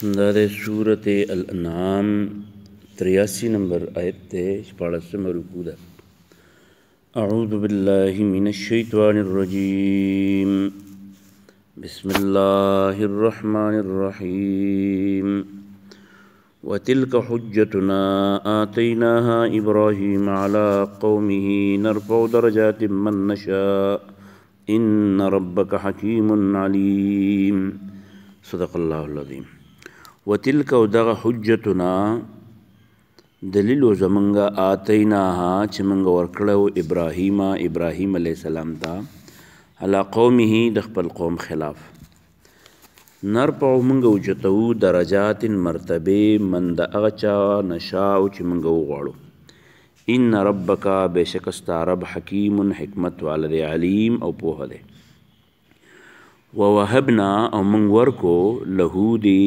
دا د سورت الانعام 83 نمبر آیت تے 14 رکوع دا اعوذ باللہ من الشیطان الرجیم بسم اللہ الرحمن الرحیم وَتِلْكَ حُجَّتُنَا آتَيْنَاهَا إِبْرَاهِيمَ عَلَى قَوْمِهِ نَرْفَعُ دَرَجَاتٍ مَّن نَّشَاءُ إِنَّ رَبَّكَ حَكِيمٌ عَلِيمٌ صدق الله العظیم. وَتِلْكَ ودغ حُجَّتُنا دلیل زمنگا آتَيْنَاهَا چې منگا ورکړو ابراهیم علیہ السلام تا علی قومه د خپل قوم خلاف نرفع منگا اوچتو درجات مرتبه من دا اغچا نشاو چې منگا وغواړو ان ربک بشکستا رب حکیم حکمت والد علیم او پوه ده ووهبنا او من ورکو له دی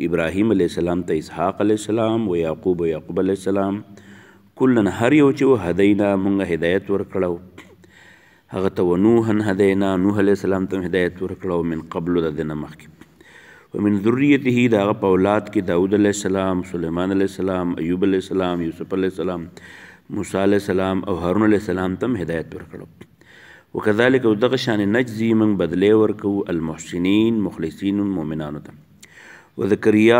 ابراهیم علیہ السلام تا اسحاق علیہ السلام و یعقوب علیہ السلام کلن هر یو چې هدینا منگا هدایت ورکړو هغه ته ونوحن هدینا نوح علیہ السلام ته هدایت ورکړو من قبل د دینه مخکې ومن ذریته دا په اولاد کې داود علیہ السلام سلیمان علیہ السلام ایوب علیہ السلام یوسف علیہ السلام موسی علیہ السلام او هارون علیہ السلام تم هدایت ورکړو وکذلک دغه شان نجزی من بدلی ورکو المحسنین مخلصین مؤمنانو ته وذکریا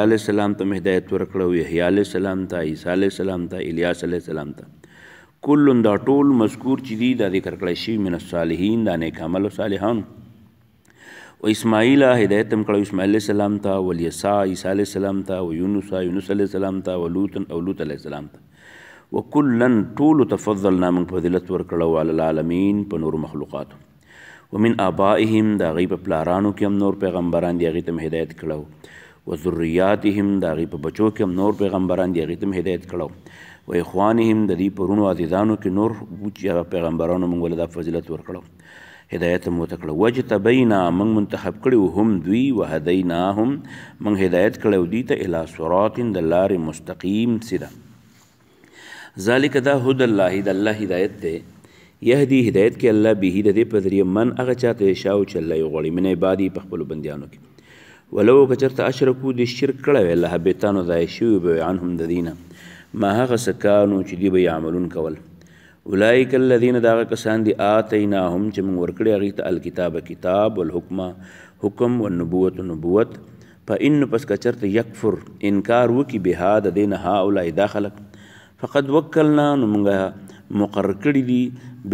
علیہ السلام تم هدایت ورکړو یحیی علیہ السلام ته عیسی علیہ السلام ته الیاس علیہ السلام ته کل دا ټول مذکور چې دی دا ذکر کړی شي من الصالحین دا نیک عمل صالحان و اسماعیل هدایت هم کړو اسماعیل علیہ السلام ته والیسع عیسی علیہ السلام ته و یونس علیہ السلام ته و لوط علیہ السلام ته وکلن ټول تفضلنا من فضیلت ورکړو علی العالمین په نور مخلوقات ومن آبائهم دا غي په پلارانو کې هم نور پیغمبران دی غي ته هدایت کړو و ذریاتهم دا غي په بچو کې هم نور پیغمبران دی غي ته هدایت کړو و اخوانهم د دې پرونو عزیزانو کې نور بوچ پیغمبرانو موږ ولدا فضیلت ورکړو هدایت متکړه وجتبینا من منتخب کړو هم دوی وهدیناهم من هدایت کړو دی ته الی صراط د لار مستقیم سیده ذالک دا هدى الله د الله هدایت ته یهدی هدایت کې الله به د دې په ذریعه من هغه چاته شاو چې الله یې غواړي من عبادي په خپل بندیانو کې ولو کچرته اشرکو د شرک کړه الله بیتانو ځای شو به عنهم د دینه ما هغه سکانو چې دی به یعملون کول اولئک الذین دا کسان دی آتیناهم چې موږ ورکړی هغې ته الکتاب کتاب والحکم حکم والنبوت نبوت فإن پس که چرته یکفر انکار وکي بها د دې نه هؤلاء دا خلک فقد وکلنا نو موږ مقرر کړي دي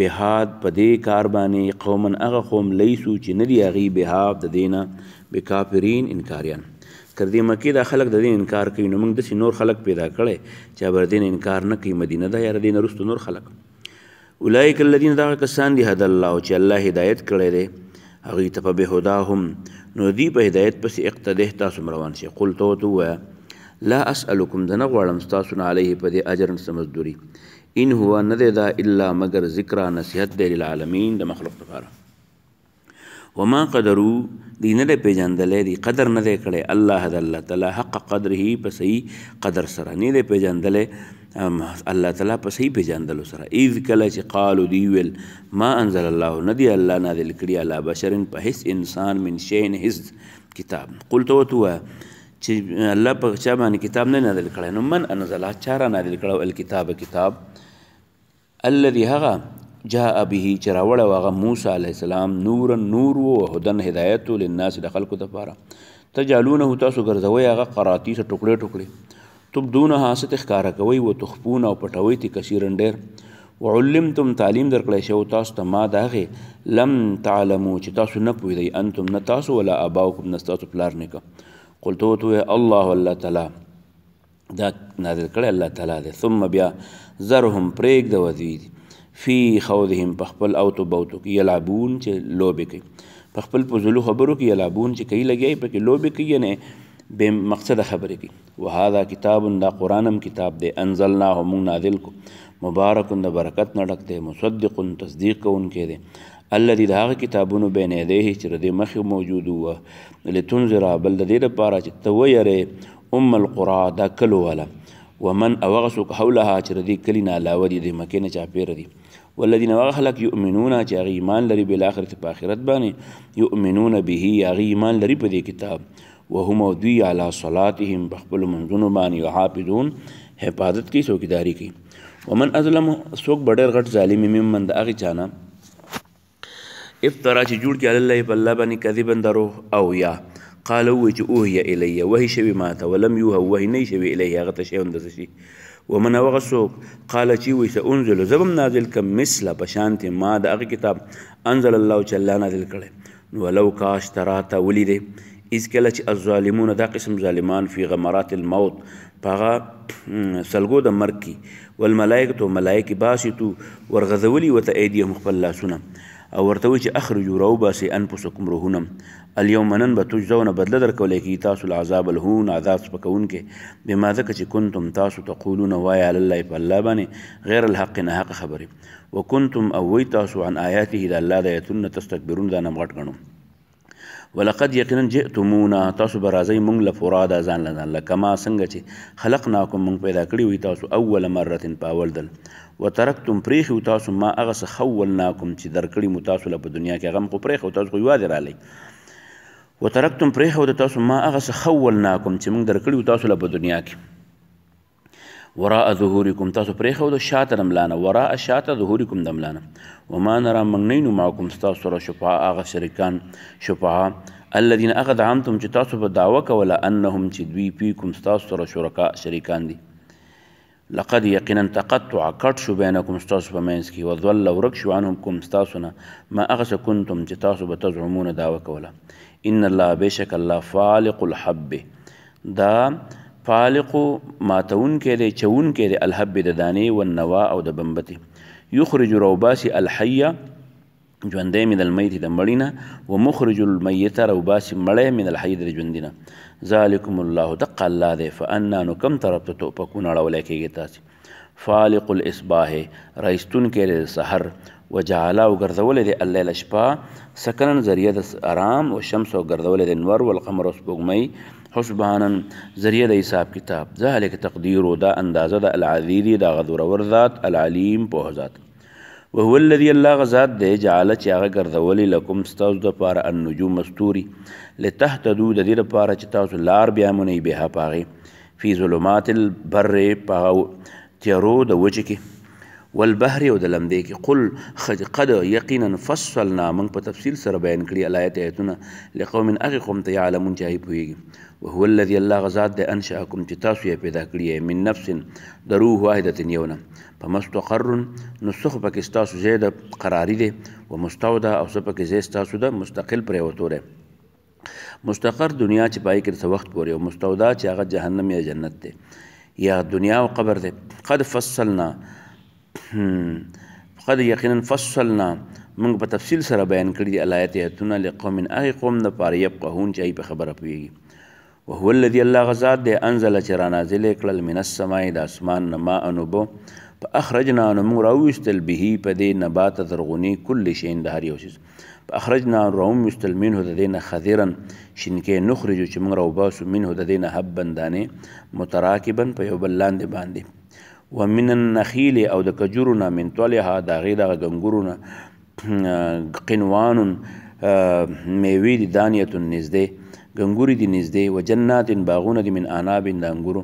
بها په دې کار باندې قوما هغه قوم لیسو چې نه دي هغې بها د دې نه بکافرین انکاریان کر دې مکې دا خلک د دې انکار کوي نو موږ داسې نور خلک پیدا کړی چې بر دین انکار نه کوي مدینه ده یا د دې نه وروسته نور خلک اولئک الذین دا کسان دی هدى الله چې الله هدایت کړی دی هغې ته په بهداهم نو دی په هدایت پسې اقتده تاسو روان شئ قل ته ورته ووایه لا اسألکم د نه غواړم ستاسو نه علیه په دې اجر څه مزدوري ان هو نه دی دا الا مگر ذکرا نصیحت دی للعالمین د مخلوق لپاره وما قدرو دی نه دی پیژندلی دی قدر نه دی کړی الله د الله تعالی حق قدره په صحیح قدر سره نه دی پیژندلی الله تعالی په صحیح پیژندلو سره اذ کله چې قالو دی ویل ما انزل الله نه دی الله نازل کړي علی بشر په هیڅ انسان من شین هیڅ کتاب قلت ورته چې الله په چا باندې کتاب نه نازل کړی نو من انزل چا را نازل کړو الکتاب کتاب الذي هغه جاء به چې راوړی هغه موسی علیه السلام نورا نور و هدن هدایت للناس د خلکو دپاره تجعلونه تاسو ګرځوئ هغه قراطیس ټوکړې ټوکړې تبدونها ست ښکاره کوئ و تخفون او پټوئ تی کثیرا ډېر وعلمتم تعلیم درکړی شو تاسو ته ما د هغې لم تعلمو چې تاسو نه پوهېدئ انتم نه تاسو ولا اباؤکم نه ستاسو پلار نیکه قلت ورته الله الله تعالی دا نازل کړی الله تعالی دی ثم بیا ذرهم پرېږده دوی فی خوضهم په خپل اوتو بوتو کې یلعبون چې لوبې کوي په خپل پزلو خبرو کې یلعبون چې کوي لګیایي پکې لوبې کوي یعنې بې مقصده خبرې کوي وهذا کتاب دا قرآن هم کتاب دی انزلناه موږ نازل کو مبارک د برکت نه ډک دی مصدق تصدیق کوونکی دی الذي د هغه کتابونو بین یدیه چې د دې مخکې موجود وه لتنذر بل د دې دپاره چې ته ویرې القرى دا کلو والا ومن او هغه څوک حولها چې د دې کلي نه علاوه دي د مکې نه چاپېره دي والذین هغه خلک یؤمنون چې هغې ایمان لري بالآخرت په آخرت باندې یؤمنون به هغې ایمان لري په دې کتاب وهم او دوی علی صلاتهم په خپلو منځونو باندې یحافظون حفاظت کوي څوکیداري کوي. ومن اظلم څوک به ډېر غټ ظالم ممن د هغې چا نه افترا چې جوړ کړي علی الله په الله باندې کذبا دروغ او یا قال وی چې اوهیه الیه وحی شوي ماته ولم یوه وحی نه شوي الیه هغه ته شی داسې شي. ومن هغه څوک قال چې وی سأنزل زه به م نازل کړم مثله په شانتې ما د هغه کتاب انزل الله چې الله نازل کړی. نو ولو کاش تراته ولیدې اذ کله چې الظالمون دا قسم ظالمان فی غمرات الموت په هغه سلګو د مرګ کې والملائکة ملائکې باسطو ورغځولي ورته ایدیهم خپل لاسونه او ورته وایي چې اخرجوا راوباسئ انفسکم روحونه اليوم نن به تجزون بدله درکولی کېږي تاسو العذاب الهون عذاب سپکوونکې بما ځکه چې کنتم تاسو تقولون وایه علی الله په الله باندې غیر الحق نه حق خبرې وکنتم او وی تاسو عن آیاته د الله د آیتونو تستکبرون دا نه غټ ګڼو. ولقد یقینا جئتمونا تاسو به راځئ موږ له فرادا ځان له ځان له کما څنګه چې خلقناکم موږ پیدا کړي وي تاسو اول مرة په اول دل وترکتم پریښي تاسو ما هغه څه خولناکم چې درکړي مو تاسو له په دنیا کې هغه م خو پریښو تاسو خو یوازې رالی وترکتم پریښو تاسو ما هغه څه خولناکم چې موږ درکړي تاسو له په دنیا کې وراء ظهورکم تاسو پریښو د شاته د ملانه وراء شاته ظهورکم د ملانه وما نرى موږ نه وینو معکم ستاسو سره شفعاء هغه شریکان شفعاء الذین هغه زعمتم چې تاسو به دعوه کوله انهم چې دوی فیکم ستاسو سره شرکا شریکان دي. لقد یقینا تقطع کټ شو بینکم ستاسو په منځ کې وضل ورک شو عنهم کوم ستاسو نه ما هغه څه کنتم چې تاسو به تزعمون دعوه کوله. ان الله بشک الله فالق الحب دا فالق ماتونکی دی چونکی دی الحب د دانې والنوا او د بنبتې یخرج روباسي الحیه ژوندی من المیت د مړي نه ومخرج المیت روباسي مړی من الحی د ژوندي نه. ذالکم الله دق الله دی فانا نو کم طرف ته توپکونه اړولی کېږي تاسې فالق الاصباح رایستونکی دی د سحر وجعله او ګرځولی دی اللیل شپه سکنن ذریعه د ارام والشمس او ګرځولی دی نور والقمر او سپوږمۍ حسبانا ذریعه د حساب کتاب. ذلک تقدیر دا اندازه د العزیز دا غدورور ذات العلیم پوه ذات. وهو الذي الله غزاد دی جعل چې هغه ګرځولی لکم ستاسو دپاره النجوم ستوري لتهتدو د دې دپاره چې تاسو لار بیامونئ بها په هغې فی ظلمات البر په تیارو د وچې کې والبحر او د لمدې کې قد یقینا فصلنا موږ په تفصیل سره بیان کړي الایات آیتونه لقوم هغې قوم ته یعلمون چې هغوی پوهېږي. وهو الذي الله غزاد دی انشأکم چې تاسو یې پیدا کړي من نفس د روح واحدة یو نه فمستقر نو څه خو پکې ستاسو ځای د قراري دی ومستودع او څه پکې ځای ستاسو د مستقل پرېوتو دی. مستقر دنیا چې پای کې څه وخت پورې او مستودع چې هغه جهنم یا جنت دی یا دنیا او قبر دی. قد فصلنا قد یقینا فصلنا موږ په تفصیل سره بیان کړي دي الایات آیتونه لقوم هغې قوم دپاره یفقهون چې هغوی په خبره پوهېږي. وهو الذي الله غزاد دی انزل چې رانازلې کړل من السماء د اسمان نه ماء اوبه فاخرجنا نو موږ راویستل به په دې نبات زرغوني کل شی د هر یو شي فاخرجنا راویستل منه د دې نه خضرا شینکې نخرجو چې موږ راوباسو منه د دې نه حبا دانې متراکبا په یو بل لاندې باندې ومن النخیل او د کجورو نه من طلعها د هغې دغه ګنګورو نه قنوان میوې دي دانیة نږدې ګنګوري دي نږدې وجنات باغونه دي من عناب د انګورو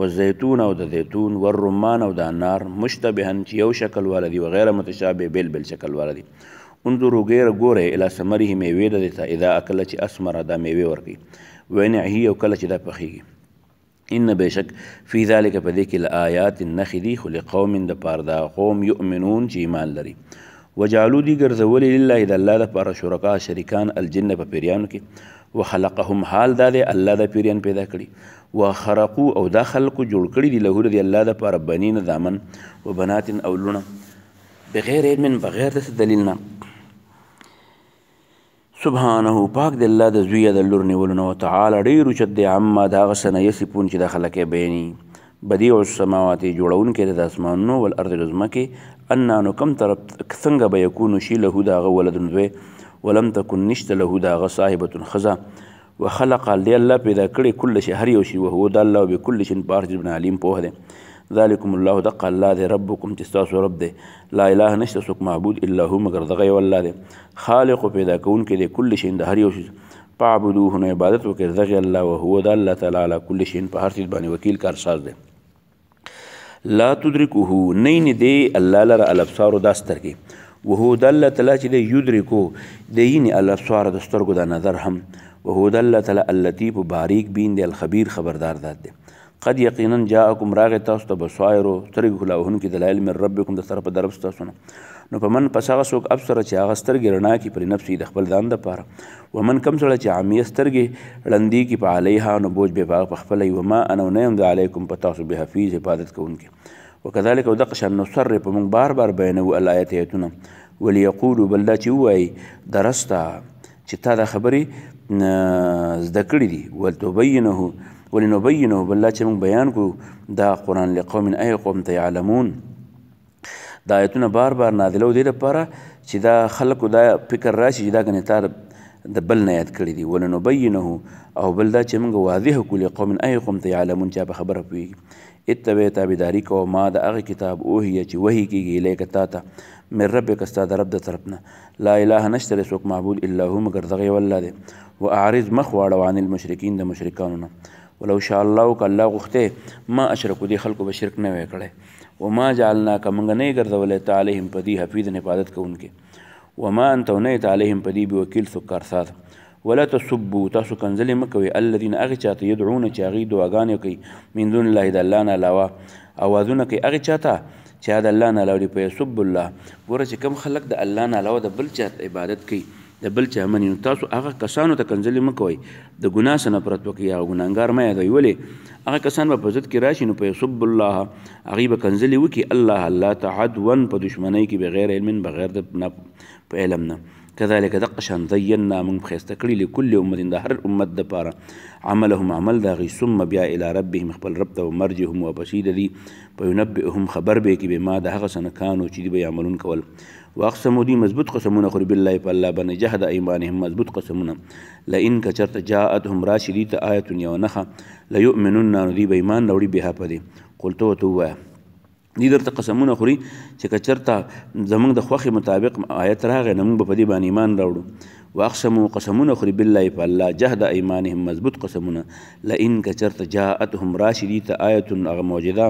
والزیتون او د زیتون والرمان او د انار مشتبها چې یو شکل والا دي وغیره متشابه بل بل شکل والا دي. انظروا ګوره الی ثمره میوې د دې ته اذا اکله چې اسمره دا میوې ورکوي ونعهي او کله چې دا پخیږي. ان بشک فی ذلک په دې کې لآیات نښې دي خو لقوم د پاره دا قوم یؤمنون چې ایمان لري. وجعلوا دي ګرځولي لله د الله دپاره شرکا شریکان الجن په پیریانو کې وخلقهم حال دا دی الله د پیریان پیدا کړي وخرقو او دا خلقو جوړ کړي دي له د الله دپاره بنین دامن و بنات او لونه بغیر علم بغیر د دلیل نه. سبحانه پاک د الله د زویه د لور نیولونه وتعالی ډېر اوچت دی عما د هغه څه نه یصفون چې دا خلک یې بیاني. بدیع السماوات جوړونکی د اسمانونو والارض د ځمکې انا نو کم طرف څنګه به یکونو شي له د هغه ولدن زوی ولم تکن نشته له د هغه صاحبة ښځه وخلق دی الله پیدا کړی کل شي هر یو شي وهو د الله بکل شي په هر شي علیم پوه دی. ذلکم الله دق الله دی ربکم چې ستاسو رب دی لا اله نشته څوک معبود الا هو مګر دغه یو الله دی خالق پیدا کوونکی دی کل شي د هر یو شي فاعبدوه نو عبادت وکړئ دغه الله وهو د الله تعالی علی کل شیء په هر چیز باندې وکیل کارساز دی. لا تدرکه نه دی الله لره الابصار دا سترګې وهو د الله تعالی چې دی یدرکو دی یعنی الابصار د سترګو د نظر هم وهو د الله تعالی اللطیف باریک بین دی الخبیر خبردار ذات دی. قد یقینا جاءکم راغ تاسو ته بصائر سترګې خلاوهونکي دلایل من ربکم د طرفه د رب ستاسو نه نو په من پس هغه څوک ابصره چې هغه سترګې رڼا کړي پرې نفسي د خپل ځان دپاره ومن کم سړی چې عامیه سترګې ړندې کړي په علیها نو بوج به په هغه پخپله وي وما انا نه یم د علیکم په تاسو بحفیظ حفاظت کوونکي وکذلک او دقه شان نصرف موږ بار بار بیانوو الآیات ایتونه ولیقولو بل دا چې ووایي درسته چې تا دا خبرې زده کړي دي ولنبینه بل دا چې موږ بیان کړو دا قرآن لقوم ای قوم ته یعلمون دا آیتونه بار بار نازلو دې لپاره چې دا خلکو دا فکر راشي چې دا ګنې تا د بل نه یاد کړي دي ولنبینه او بل دا چې موږ واضح کړو لقوم ای قوم ته یعلمون چې په خبره پوهېږي اتبع تابعداري کوه ما د هغه کتاب اوهیه چې وحي کېږي الیک تا ته من ربک ستا د رب د طرف نه لا اله نشته دی څوک معبود الا هو مګر دغه یو الله دی واعرض مخ واړوه عن المشرکین د مشرکانو نه ولو شاء الله که الله غوښتی ما اشرکو دې خلکو به شرک نه وی کړی وما جعلناک موږ نه یې ګرځولی ته علیهم په دې حفیظا حفاظت کوونکې وما انت او نه یې ته علیهم په دې بوکیل څوک کارساز ولا تصبوا تاسو کنځلې مه کوئ الذین هغې چاته یدعونه چې هغوی دعاګانې کوي من دون الله د الله نه علاوه اوازونه کوي هغې چاته چې د الله نه علاوه دي په یسب الله ګوره چې کوم خلک د الله نه علاوه د بل چا عبادت کوي د بل چا مني نو تاسو هغه کسانو ته کنځلې مه کوئ د ګناه څه نفرت وکړئ هغه ګناهګار مه یادوئ ولې هغه کسان به په ضد کې راشي نو په یسب الله هغوی به کنځلې وکړي الله ته عدوا په دشمنۍ کې بغیر علم بغیر د په علم نه كذلك دقه شان زینا موږ ښایسته کړي لکل امت د هر امت دپاره عملهم عمل د هغوی ثم بیا الی ربهم خپل رب ته مرجهم واپسې د دي په ینبئهم خبر به یې کړي بما د هغه څه نه کانو چې دوی به یعملون کول واقسمو دي مضبوط قسمونه خوري بالله په الله باندې جهد ایمانهم مضبوط قسمونه لئن که چېرته جاءتهم راشي دي ته آیت یوه نښه لیؤمنن نو دوی به ایمان راوړي بها په دې قلت ورته ووایه دې درته قسمونه خوري چې که چېرته زموږ د خوښې مطابق آیت راغی نو موږ به په دې باندې ایمان راوړو واقسمو قسمونه خوري بالله په الله جهد ایمانهم مضبوط قسمونه لئن که چېرته جاءتهم راشي دي ته آیت هغه معجزه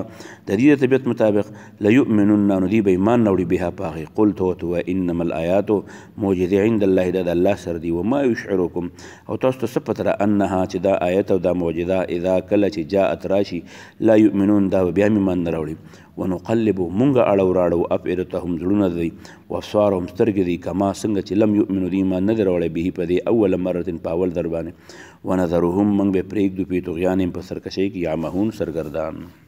د دې د طبیعت مطابق لیؤمنن نو دوی به ایمان راوړي بها په هغې قلت ورته ووایه انما الآیات معجزې عند الله دا د الله سره دي وما یشعرکم او تاسو ته څه پته ده انها چې دا آیت او دا معجزه اذا کله چې جاءت راشي لا یؤمنون دا به بیا هم ایمان نه راوړي ونقلب مونږ اړو راړو افئدتهم زړونه دی وابصارهم سترګې دي کما څنګه چې لم یؤمنو دي ایمان نه دی راوړی به په دې اول مرة په اول در باندې ونظرهم مونږ به پرېږدو فی طغیانهم په سرکشۍ کې یعمهون سرګردان